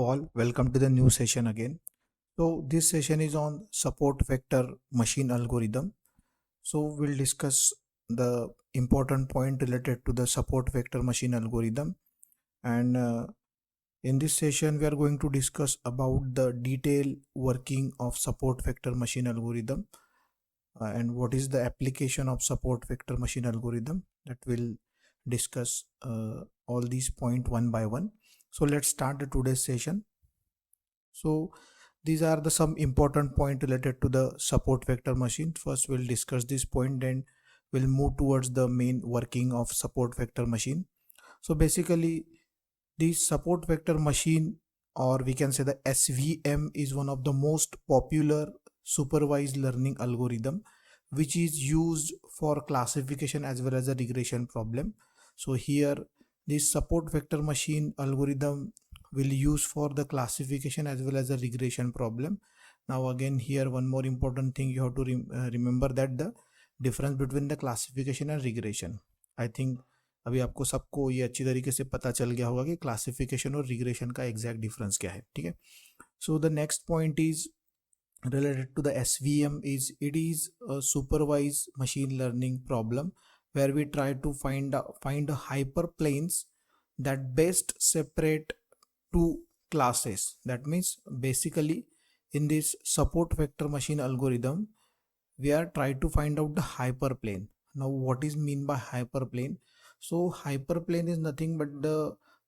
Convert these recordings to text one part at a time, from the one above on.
all, welcome to the new session again. So this session is on support vector machine algorithm. So we'll discuss the important point related to the support vector machine algorithm, and in this session we are going to discuss about the detailed working of support vector machine algorithm, and what is the application of support vector machine algorithm. That will discuss all these point one by one. So let's start the today's session. So these are the some important point related to the support vector machine. First we'll discuss this point, then we'll move towards the main working of support vector machine. So basically this support vector machine, or we can say the SVM, is one of the most popular supervised learning algorithm which is used for classification as well as a regression problem. So here this support vector machine algorithm will use for the classification as well as a regression problem. Now again, here one more important thing you have to remember, that the difference between the classification and regression. I think अभी आपको सबको ये अच्छी तरीके से पता चल गया होगा कि क्लासिफिकेशन और रिग्रेशन का एग्जैक्ट डिफरेंस क्या है. ठीक है. So the next point is related to the SVM is it is a supervised machine learning problem where we try to find a hyperplanes that best separate two classes. That means basically in this support vector machine algorithm we are trying to find out the hyperplane. Now what is mean by hyperplane? So hyperplane is nothing but the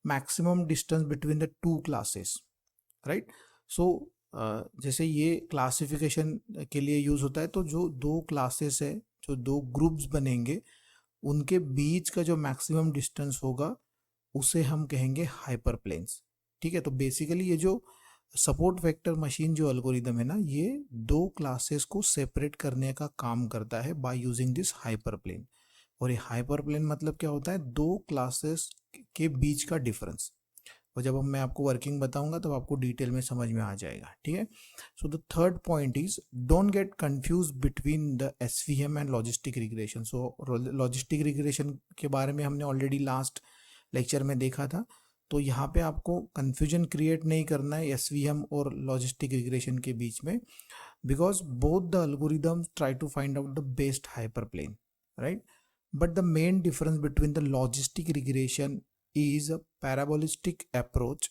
maximum distance between the two classes, right? So जैसे ये classification के लिए use होता है, तो जो दो classes है, जो दो ग्रुप्स बनेंगे, उनके बीच का जो मैक्सिमम डिस्टेंस होगा उसे हम कहेंगे हाइपरप्लेन्स. ठीक है. तो बेसिकली ये जो सपोर्ट वेक्टर मशीन जो एल्गोरिदम है ना, ये दो क्लासेस को सेपरेट करने का काम करता है बाय यूजिंग दिस हाइपरप्लेन. और ये हाइपरप्लेन मतलब क्या होता है? दो क्लासेस के बीच का डिफरेंस. और जब मैं आपको वर्किंग बताऊंगा तब आपको डिटेल में समझ में आ जाएगा. ठीक है. So the third point is don't get confuse between the SVM and logistic regression. So logistic regression के बारे में हमने ऑलरेडी लास्ट लेक्चर में देखा था. तो यहाँ पे आपको कंफ्यूजन क्रिएट नहीं करना है एसवीएम और लॉजिस्टिक रिग्रेशन के बीच में, because both the algorithms try to find out the best hyperplane, right? But the main difference between the logistic regression is a parabolic approach,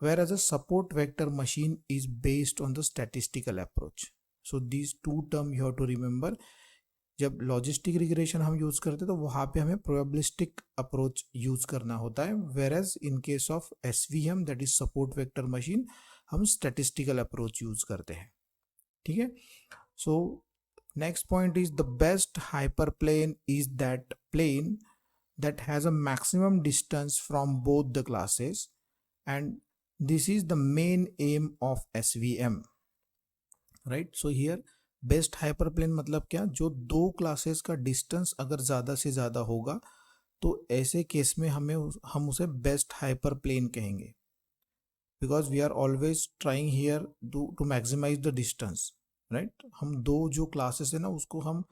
whereas a support vector machine is based on the statistical approach. So these two terms you have to remember. जब logistic regression हम use करते हैं तो वहाँ पे हमें probabilistic approach use करना होता है, whereas in case of SVM that is support vector machine हम स्टैटिस्टिकल अप्रोच यूज करते हैं. ठीक है. सो next point is the best hyperplane is that plane that has a maximum distance from both the classes, and this is the main aim of SVM, right? So here best hyperplane मतलब क्या? जो दो classes का distance अगर ज़्यादा से ज़्यादा होगा तो ऐसे केस में हम उसे बेस्ट हाइपरप्लेन कहेंगे, because we are always trying here to maximise the distance, right? हम दो जो क्लासेस है ना उसको हम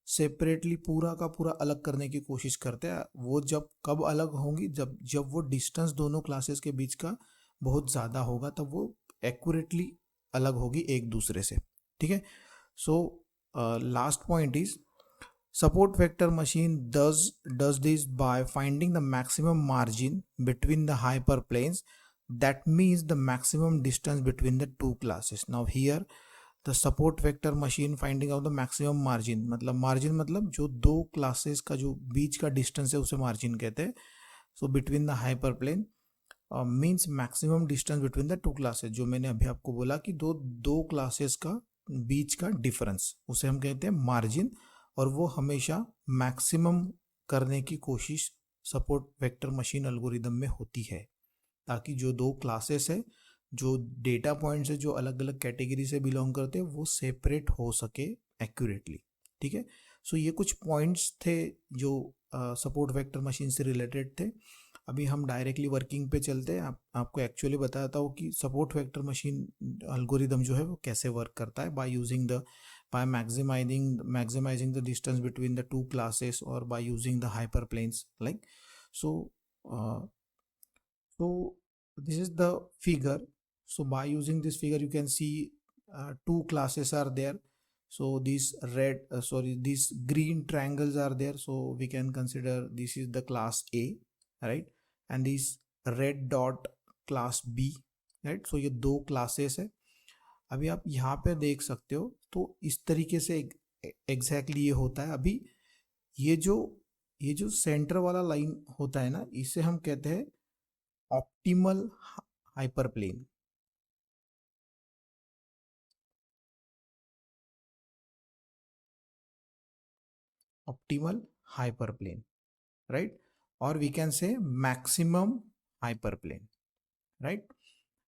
सेपरेटली पूरा का पूरा अलग करने की कोशिश करते हैं. वो जब कब अलग होंगी? जब वो डिस्टेंस दोनों क्लासेस के बीच का बहुत ज़्यादा होगा तब वो एक्यूरेटली अलग होगी एक दूसरे से. ठीक है. So last point is support vector machine does this by finding the maximum margin between the hyperplanes. That means the maximum distance between the two classes. Now here the support vector machine finding out the maximum margin मतलब जो दो classes का जो बीच का distance है उसे margin कहते हैं. So between the hyperplane means maximum distance between the two classes. जो मैंने अभी आपको बोला कि दो क्लासेस का बीच का डिफरेंस उसे हम कहते हैं मार्जिन, और वो हमेशा मैक्सिमम करने की कोशिश सपोर्ट वेक्टर मशीन एल्गोरिदम में होती है, ताकि जो दो क्लासेस है, जो डेटा पॉइंट्स है, जो अलग अलग कैटेगरी से बिलोंग करते हैं, वो सेपरेट हो सके एक्यूरेटली. ठीक है. सो ये कुछ पॉइंट्स थे जो सपोर्ट वेक्टर मशीन से रिलेटेड थे. अभी हम डायरेक्टली वर्किंग पे चलते हैं. आपको एक्चुअली बताता हूँ कि सपोर्ट वेक्टर मशीन एल्गोरिदम जो है वो कैसे वर्क करता है by maximizing the distance between the two classes or by using the hyperplanes, like so. So this is the figure. So by using this figure you can see two classes are there. So these these green triangles are there, so we can consider this is the class A, right? And this red dot class B, right? So ये दो classes है. अभी आप यहाँ पे देख सकते हो, तो इस तरीके से एग्जैक्टली ये होता है. अभी ये जो सेंटर वाला लाइन होता है ना, इसे हम कहते हैं optimal hyperplane. Optimal hyperplane, right? Or we can say maximum hyperplane, right?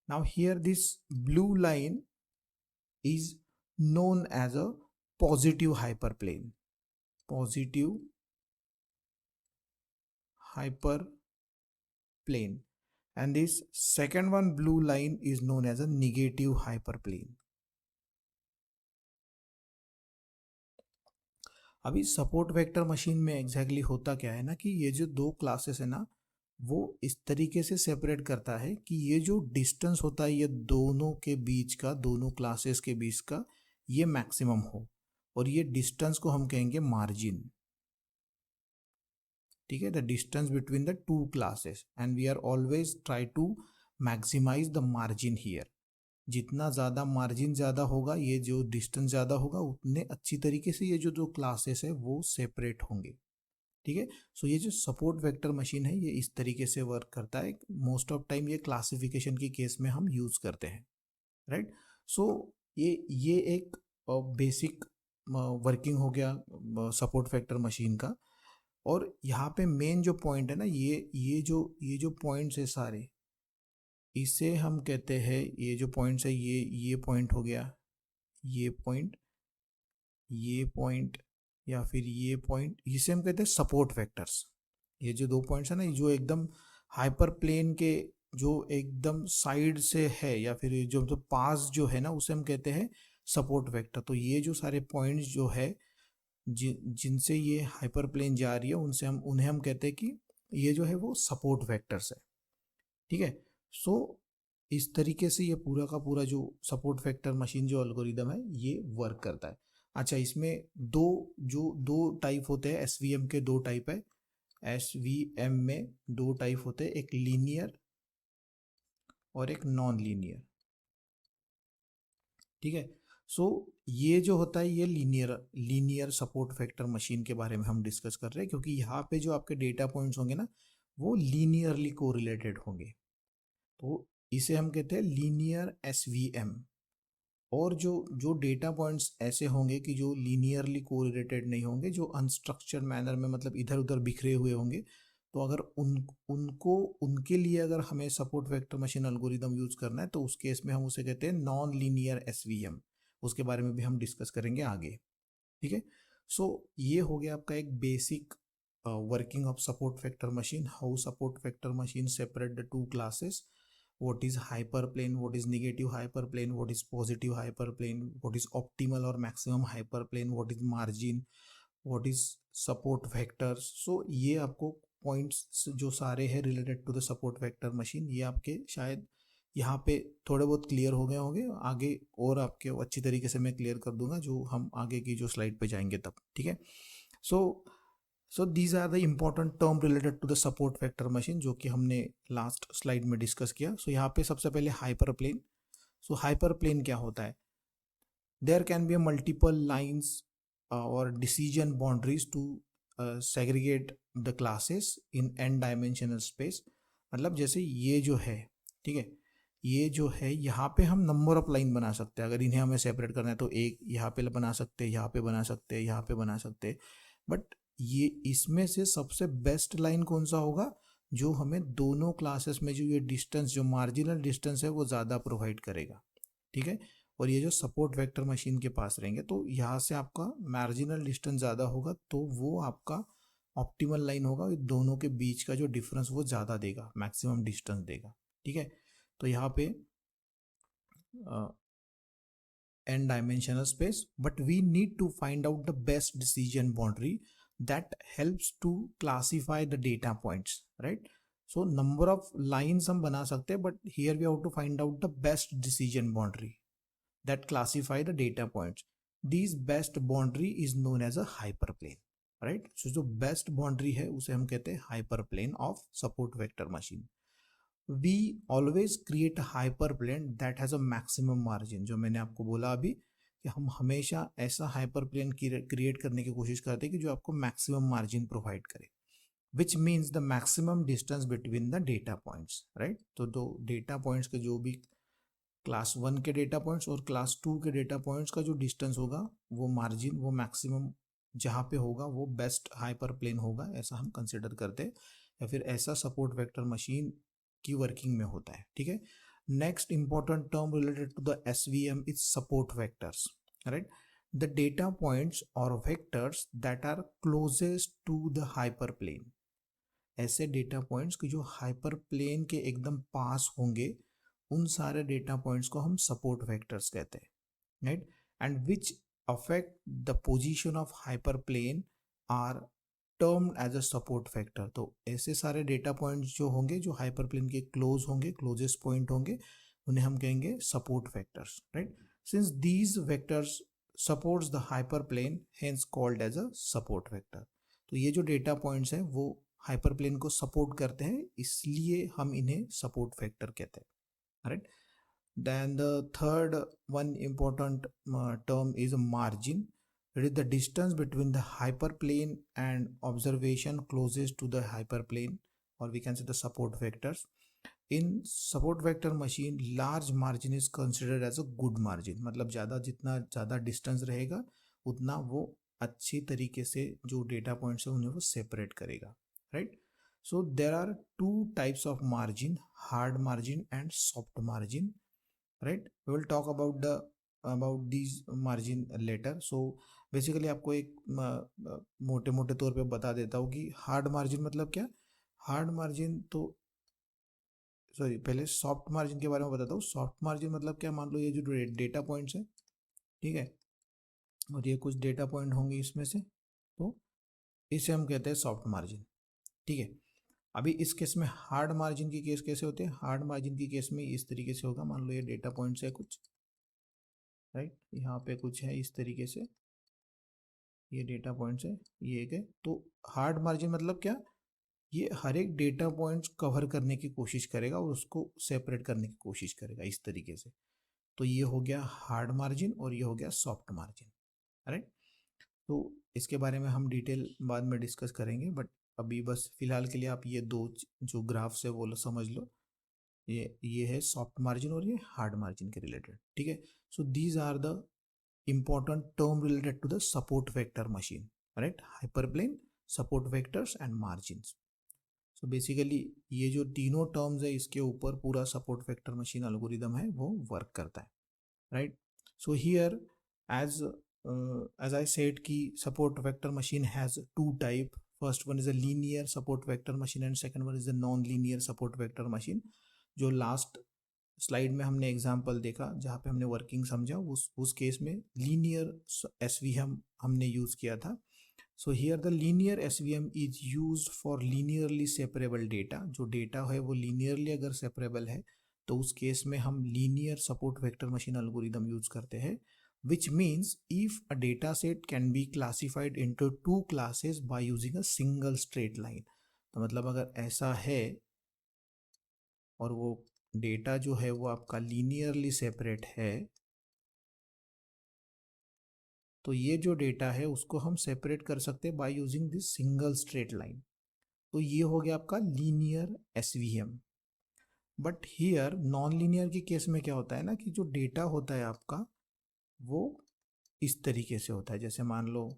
Now here this blue line is known as a positive hyperplane. Positive hyperplane. And this second one, blue line, is known as a negative hyperplane. अभी support vector machine में exactly होता क्या है ना, कि ये जो दो क्लासेस है ना, वो इस तरीके से सेपरेट करता है कि ये जो डिस्टेंस होता है ये दोनों के बीच का, दोनों क्लासेस के बीच का, ये मैक्सिमम हो. और ये डिस्टेंस को हम कहेंगे मार्जिन. ठीक है, the distance between the two classes. And we are always try to maximise the margin here. जितना ज़्यादा मार्जिन ज़्यादा होगा, ये जो डिस्टेंस ज़्यादा होगा, उतने अच्छी तरीके से ये जो दो क्लासेस है वो सेपरेट होंगे. ठीक है. सो ये जो सपोर्ट वेक्टर मशीन है ये इस तरीके से वर्क करता है. मोस्ट ऑफ टाइम ये क्लासिफिकेशन की केस में हम यूज़ करते हैं, राइट? सो ये एक बेसिक वर्किंग हो गया सपोर्ट वेक्टर मशीन का. और यहाँ पे मेन जो पॉइंट है ना, ये जो पॉइंट्स है सारे, इसे हम कहते हैं, ये जो पॉइंट्स है, ये पॉइंट हो गया, ये पॉइंट या फिर ये पॉइंट, इसे हम कहते हैं सपोर्ट वेक्टर्स. ये जो दो पॉइंट्स है ना, जो एकदम हाइपर प्लेन के जो एकदम साइड से है, या फिर जो पास जो है ना, उसे हम कहते हैं सपोर्ट वेक्टर. तो ये जो सारे पॉइंट्स जो है जिनसे ये हाइपर प्लेन जा रही है, उन्हें हम कहते हैं कि ये जो है वो सपोर्ट वेक्टर्स है. ठीक है. सो इस तरीके से ये पूरा का पूरा जो सपोर्ट वेक्टर मशीन जो एल्गोरिदम है ये वर्क करता है. अच्छा, इसमें दो टाइप होते हैं. एसवीएम के दो टाइप है. एसवीएम में दो टाइप होते हैं, एक लीनियर और एक नॉन लीनियर. ठीक है. सो ये जो होता है ये लीनियर सपोर्ट वेक्टर मशीन के बारे में हम डिस्कस कर रहे हैं, क्योंकि यहाँ पे जो आपके डेटा पॉइंट्स होंगे ना, वो लीनियरली कोरिलेटेड होंगे. तो इसे हम कहते हैं लीनियर एसवीएम. और जो डेटा पॉइंट्स ऐसे होंगे कि जो लीनियरली कोरिलेटेड नहीं होंगे, जो अनस्ट्रक्चर्ड मैनर में, मतलब इधर उधर बिखरे हुए होंगे, तो अगर उनके लिए अगर हमें support vector machine algorithm use करना है, तो उस केस में हम उसे कहते हैं नॉन लीनियर एसवीएम. उसके बारे में भी हम डिस्कस करेंगे आगे. ठीक है. सो ये हो गया आपका एक basic working of support vector machine. How support vector machine separate the two classes. What is hyperplane, what is negative hyperplane, what is positive hyperplane, what is optimal or maximum hyperplane, what is margin, what is support vectors. So ये आपको points जो सारे हैं related to the support vector machine, ये आपके शायद यहाँ पे थोड़े बहुत क्लियर हो गए होंगे. आगे और आपके अच्छी तरीके से मैं क्लियर कर दूंगा जो हम आगे की जो स्लाइड पे जाएंगे तब. ठीक है. So these are the important term related to the support vector machine, जो कि हमने लास्ट स्लाइड में डिस्कस किया. सो यहाँ पे सबसे पहले hyper plane. So hyper plane क्या होता है? There can be multiple lines और decision boundaries to segregate the classes in n dimensional space. मतलब जैसे ये जो है, ठीक है, ये जो है, यहाँ पे हम नंबर ऑफ लाइन बना सकते हैं. अगर इन्हें हमें सेपरेट करना है तो एक यहाँ पे बना सकते हैं, यहाँ पे बना सकते हैं, यहाँ पे बना सकते हैं. बट ये इसमें से सबसे बेस्ट लाइन कौन सा होगा? जो हमें दोनों क्लासेस में जो ये डिस्टेंस, जो मार्जिनल डिस्टेंस है, वो ज़्यादा प्रोवाइड करेगा. ठीक है. और ये जो सपोर्ट वेक्टर मशीन के पास रहेंगे, तो यहाँ से आपका मार्जिनल डिस्टेंस ज़्यादा होगा, तो वो आपका ऑप्टिमल लाइन होगा. दोनों के बीच का जो डिफरेंस वो ज़्यादा देगा, मैक्सिमम डिस्टेंस देगा. ठीक है. तो यहाँ पे n dimensional space, but we need to find out the best decision boundary that helps to classify the data points, right? So number of lines हम बना सकते हैं, but here we have to find out the best decision boundary that classify the data points. These best boundary is known as a hyperplane, right? So जो best boundary है उसे हम कहते हैं hyperplane of support vector machine. We always create a hyperplane that has a maximum margin. जो मैंने आपको बोला अभी कि हम हमेशा ऐसा hyperplane क्रिएट करने की कोशिश करते हैं कि जो आपको maximum margin प्रोवाइड करे, which means the maximum distance between the data points, right? तो दो data points के जो भी क्लास 1 के डेटा पॉइंट्स और क्लास 2 के डेटा पॉइंट्स का जो डिस्टेंस होगा वो मार्जिन, वो मैक्सिमम जहाँ पे होगा वो बेस्ट हाइपर प्लेन होगा, ऐसा हम कंसिडर करते हैं, या फिर ऐसा सपोर्ट वेक्टर मशीन की वर्किंग में होता है, ठीक है। Next important term related to the SVM is support vectors, right? The data points और vectors that are closest to the hyper plane, ऐसे डेटा पॉइंट्स की जो हाइपर प्लेन के एकदम पास होंगे, उन सारे डेटा पॉइंट्स को हम सपोर्ट वेक्टर्स कहते हैं, right? And which affect the position of hyper plane are termed as a support vector. तो ऐसे सारे डेटा पॉइंट्स जो होंगे, जो हाइपर प्लेन के क्लोज होंगे, क्लोजेस्ट पॉइंट होंगे, उन्हें हम कहेंगे support vectors, right? Since these vectors supports the hyper plane, hence called as a support vector. तो ये जो डेटा पॉइंट्स हैं वो हाइपर प्लेन को सपोर्ट करते हैं, इसलिए हम इन्हें सपोर्ट वेक्टर कहते हैं, right? Then the third one important term is margin. It is the distance between the hyperplane and observation closest to the hyperplane, or we can say the support vectors. In support vector machine, large margin is considered as a good margin. मतलब ज़्यादा, जितना ज़्यादा distance रहेगा उतना वो अच्छी तरीके से जो डेटा पॉइंट्स है उन्हें वो सेपरेट करेगा, right? So there are two types of margin, hard margin and soft margin, right? We will talk about these margin later. So basically आपको एक मोटे मोटे तौर पे बता देता हूँ कि हार्ड मार्जिन मतलब क्या। हार्ड मार्जिन तो सॉरी, पहले सॉफ्ट मार्जिन के बारे में बताता हूँ। सॉफ्ट मार्जिन मतलब क्या, मान लो ये जो डेटा पॉइंट्स है, ठीक है, और ये कुछ डेटा पॉइंट होंगे इसमें से, तो इसे हम कहते हैं सॉफ्ट मार्जिन, ठीक है। अभी इस केस में हार्ड मार्जिन की केस कैसे होते हैं? हार्ड मार्जिन की केस में इस तरीके से होगा, मान लो ये डेटा पॉइंट्स है कुछ, राइट, यहाँ पे कुछ है इस तरीके से, ये डेटा पॉइंट्स है, ये एक है। तो हार्ड मार्जिन मतलब क्या, ये हर एक डेटा पॉइंट्स कवर करने की कोशिश करेगा और उसको सेपरेट करने की कोशिश करेगा इस तरीके से। तो ये हो गया हार्ड मार्जिन और ये हो गया सॉफ्ट मार्जिन, राइट। तो इसके बारे में हम डिटेल बाद में डिस्कस करेंगे, बट अभी बस फिलहाल के लिए आप ये दो जो ग्राफ्स है वो समझ लो, ये है सॉफ्ट मार्जिन और ये हार्ड मार्जिन के रिलेटेड, ठीक है। So these are the important term related to the support vector machine, right? Hyperplane, support vectors and margins. So basically ये जो तीनों टर्म्स है इसके ऊपर पूरा सपोर्ट वेक्टर मशीन एल्गोरिदम है वो वर्क करता है, right? So here as I said कि support vector machine has two type. First one is a linear support vector machine and second one is a non-linear support vector machine. जो last slide में हमने example देखा जहाँ पे हमने working समझा, उस केस में लीनियर एसवीएम हमने यूज़ किया था। So here the linear SVM is used for linearly separable data. जो डेटा है वो लीनियरली अगर सेपरेबल है तो उस केस में हम linear support vector machine algorithm use करते हैं, which means if a data set can be classified into two classes by using a single straight line। तो मतलब अगर ऐसा है और वो डेटा जो है वो आपका लीनियरली सेपरेट है, तो ये जो डेटा है उसको हम सेपरेट कर सकते हैं bye using this single straight line. तो ये हो गया आपका linear SVM. But here non linear के केस में क्या होता है ना कि जो डेटा होता है आपका वो इस तरीके से होता है, जैसे मान लो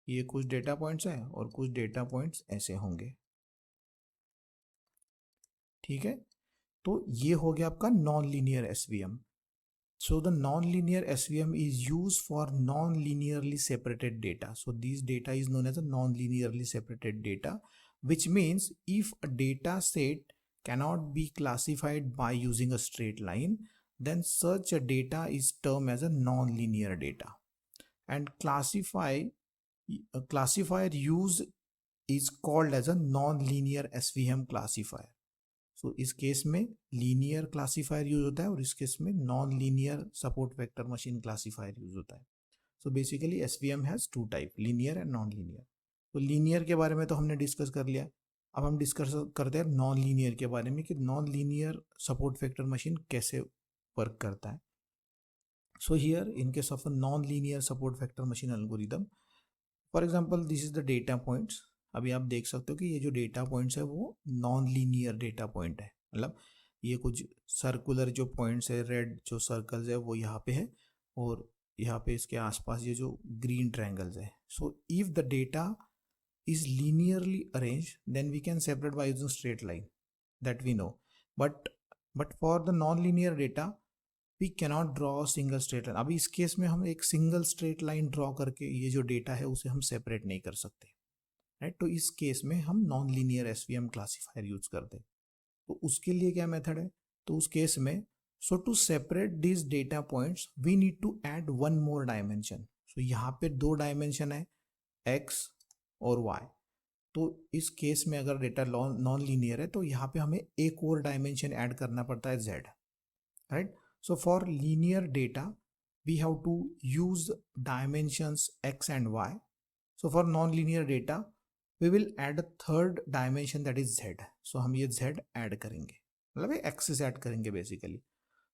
ये कुछ डेटा पॉइंट्स हैं और कुछ डेटा पॉइंट्स ऐसे होंगे, ठीक है। तो ये हो गया आपका non linear SVM. So the non linear SVM is use for non linearly separated data. So this data is known as a non linearly separated data, which means if a data set cannot be classified by using a straight line, then such a data is termed as a non-linear data. And classifier used is called as a non-linear SVM classifier. So इस case में linear classifier use होता है और इस case में non linear support vector machine classifier use होता है. So basically SVM has to type, linear and non linear. तो लीनियर के बारे में तो हमने डिस्कस कर लिया. अब हम डिस्कस करते हैं नॉन लीनियर के बारे में कि non linear support vector machine कैसे वर्क करता है. So here in case of a non linear support vector machine algorithm, for example this is the data points. अभी आप देख सकते हो कि ये जो डेटा पॉइंट्स है वो नॉन लीनियर डेटा पॉइंट है. मतलब ये कुछ सर्कुलर जो पॉइंट्स है, रेड जो सर्कल्स है वो यहाँ पे है और यहाँ पे इसके आसपास ये जो ग्रीन ट्रायंगल्स है. So if the data is linearly arranged, then we can separate by using straight line, that we know. But for the non-linear data, we cannot draw a single straight line. अभी इस case में हम एक single straight line draw करके ये जो data है उसे हम सेपरेट नहीं कर सकते, राइट. तो इस केस में हम non linear SVM classifier use करते हैं. तो उसके लिए क्या मेथड है, तो उस केस में so to separate this data points we need to add one more dimension. So यहाँ पे दो डायमेंशन है, x और y. तो इस केस में अगर डेटा नॉन लीनियर है तो यहाँ पे हमें एक और डायमेंशन ऐड करना पड़ता है, z, right. So for linear data we have to use dimensions x and y. So for non linear data we will add a third dimension that is z. So हम ये z add करेंगे, मतलब axis add करेंगे basically.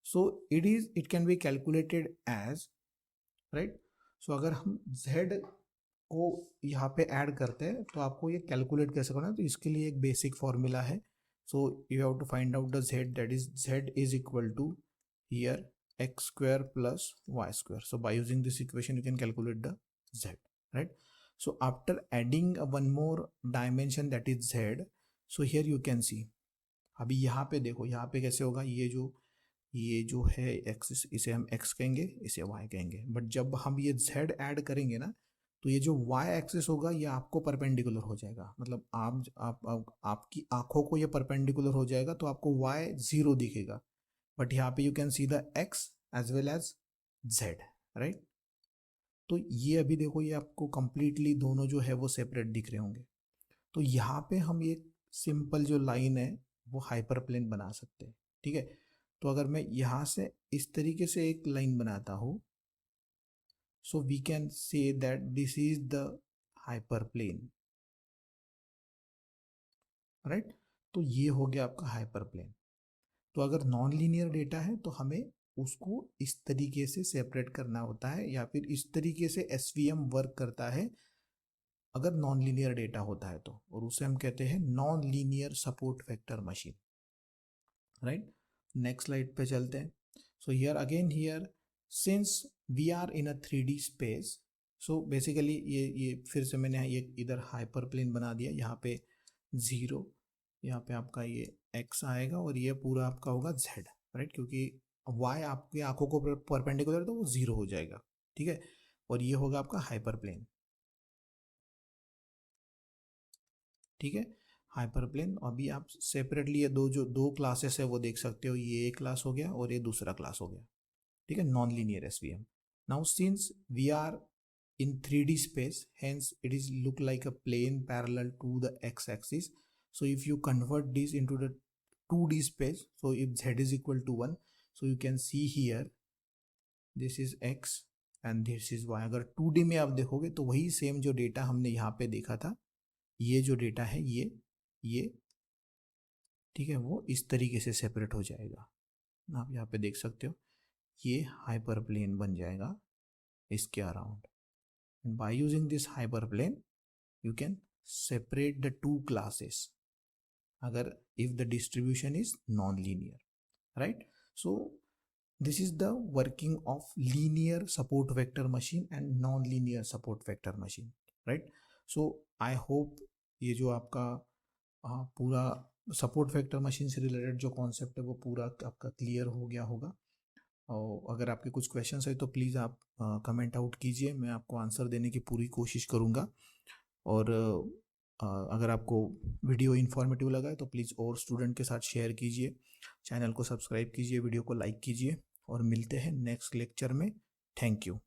So it can be calculated as, right. So अगर हम z को यहाँ पे ऐड करते हैं तो आपको ये कैलकुलेट कैसे करना है, तो इसके लिए एक बेसिक फॉर्मूला है. So you have to find out the z, that is z is equal to here x square plus y square. So by using this equation you can calculate the z, right. So after adding one more dimension that is z, so here you can see. अभी यहाँ पे देखो, यहाँ पे कैसे होगा, ये जो है एक्सिस, इसे हम x कहेंगे, इसे y कहेंगे. बट जब हम ये z ऐड करेंगे ना, तो ये जो y एक्सिस होगा ये आपको परपेंडिकुलर हो जाएगा. मतलब आपकी आंखों को ये परपेंडिकुलर हो जाएगा तो आपको y 0 दिखेगा. बट यहाँ पे you can see the x as well as z, right. तो ये अभी देखो, ये आपको कंप्लीटली दोनों जो है वो सेपरेट दिख रहे होंगे. तो यहाँ पे हम ये सिंपल जो लाइन है वो हाइपर प्लेन बना सकते हैं, ठीक है. तो अगर मैं यहाँ से इस तरीके से एक लाइन बनाता हूँ, so we can say that this is the hyperplane, right. तो ये हो गया आपका हाइपरप्लेन. तो अगर नॉन लीनियर डेटा है तो हमें उसको इस तरीके से सेपरेट करना होता है, या फिर इस तरीके से SVM वर्क करता है अगर नॉन लीनियर डेटा होता है तो, और उसे हम कहते हैं non linear support vector machine, right. Next slide पे चलते हैं. So here again, here since we are in a 3D space, so basically ये फिर से मैंने ये इधर हाइपर प्लेन बना दिया. यहाँ पे 0, यहाँ पे आपका ये x आएगा और ये पूरा आपका होगा z, राइट. क्योंकि y आपकी आंखों को परपेंडिकुलर तो वो 0 हो जाएगा, ठीक है. और ये होगा आपका हाइपर प्लेन, ठीक है, हाइपर प्लेन. अभी आप सेपरेटली ये दो क्लासेस है वो देख सकते हो. ये एक क्लास हो गया और ये दूसरा क्लास हो गया, ठीक है, non linear SVM. Now since we are in 3D space, hence it is look like a plane parallel to the x-axis. So if you convert this into the 2D space, so if z is equal to 1, so you can see here this is x and this is y. अगर 2D में आप देखोगे तो वही same जो data हमने यहाँ पे देखा था, ये जो डेटा है ये ठीक है, वो इस तरीके से सेपरेट हो जाएगा. आप यहाँ पे देख सकते हो ये हाइपर प्लेन बन जाएगा इसके around. By using this hyperplane, you can separate the two classes. Agar if the distribution is non-linear, right? So this is the working of linear support vector machine and non-linear support vector machine, right? So I hope ये जो आपका पूरा support vector machine से related जो concept है वो पूरा आपका clear हो गया होगा. और अगर आपके कुछ क्वेश्चंस है तो प्लीज़ आप कमेंट आउट कीजिए, मैं आपको आंसर देने की पूरी कोशिश करूँगा. और अगर आपको वीडियो इन्फॉर्मेटिव लगा है तो प्लीज़ और स्टूडेंट के साथ शेयर कीजिए, चैनल को सब्सक्राइब कीजिए, वीडियो को लाइक कीजिए और मिलते हैं नेक्स्ट लेक्चर में. Thank you.